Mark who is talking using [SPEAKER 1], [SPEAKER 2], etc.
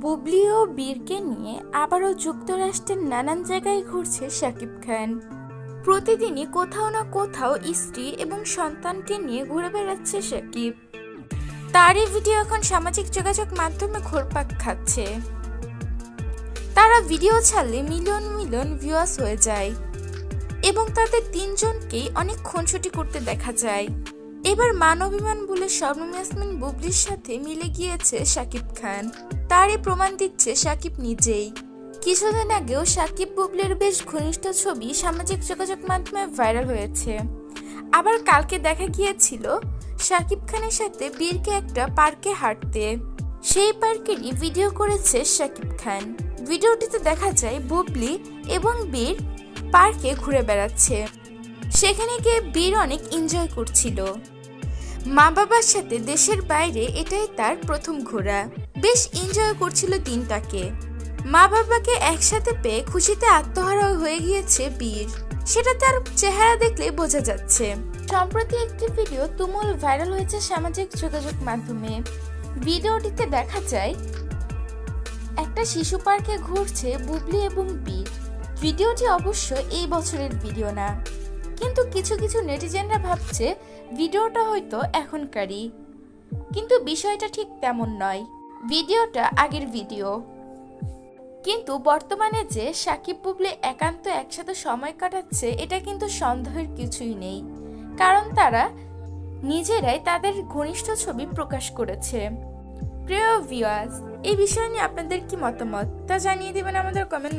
[SPEAKER 1] বুবলি ও বীরকে নিয়ে আবারও যুক্তরাষ্ট্রের নানান জায়গায় ঘুরছে শাকিব খান। প্রতিদিনই কোথাও না কোথাও স্ত্রী এবং সন্তানকে নিয়ে ঘুরে বেড়াচ্ছে শাকিব। তারই ভিডিও এখন সামাজিক যোগাযোগ মাধ্যমে ঘুরপাক খাচ্ছে। তারা ভিডিও ছাড়লে মিলিয়ন মিলিয়ন ভিউয়ার্স হয়ে যায় এবং তাদের তিনজনকেই অনেক খুনসুটি করতে দেখা যায়। এবার মান অভিমান বলে শবনম ইয়াসমিন বুবলির সাথে মিলে গিয়েছে শাকিব খান। তারই প্রমাণ দিচ্ছে শাকিব নিজেই। কিছুদিন আগেও শাকিব বুবলির বেশ ঘনিষ্ঠ ছবি সামাজিক যোগাযোগ মাধ্যমে ভাইরাল হয়েছে। আবার কালকে দেখা গিয়েছিল শাকিব খানের সাথে বীরকে একটা পার্কে হাঁটতে। সেই পার্কেরই ভিডিও করেছে শাকিব খান। ভিডিওটিতে দেখা যায় বুবলি এবং বীর পার্কে ঘুরে বেড়াচ্ছে। সেখানে গিয়ে বীর অনেক এনজয় করছিল। মা বাবার সাথে দেশের বাইরে এটাই তার প্রথম ঘোরা। বেশ এনজয় করছিল দিনটাকে। মা বাবাকে একসাথে পেয়ে খুশিতে আত্মহারা হয়ে গিয়েছে বীর। সেটা তার চেহারা দেখলে বোঝা যাচ্ছে। সম্প্রতি একটি ভিডিও তুমুল ভাইরাল হয়েছে সামাজিক যোগাযোগ মাধ্যমে। ভিডিওটিতে দেখা যায় একটা শিশু পার্কে ঘুরছে বুবলি এবং বীর। ভিডিওটি অবশ্য এই বছরের ভিডিও না, কিন্তু কিছু কিছু নেটিজেনরা ভাবছে ভিডিওটা হয়তো এখনকারই, কিন্তু বিষয়টা ঠিক তেমন নয়। ভিডিওটা আগের ভিডিও। কিন্তু বর্তমানে যে শাকিব বুবলি একান্ত একসাথে সময় কাটাচ্ছে এটা কিন্তু সন্দেহের কিছুই নেই, কারণ তারা নিজেরাই তাদের ঘনিষ্ঠ ছবি প্রকাশ করেছে। প্রিয় ভিউয়ার্স, এই বিষয় নিয়ে আপনাদের কি মতামত তা জানিয়ে দিবেন আমাদের কমেন্ট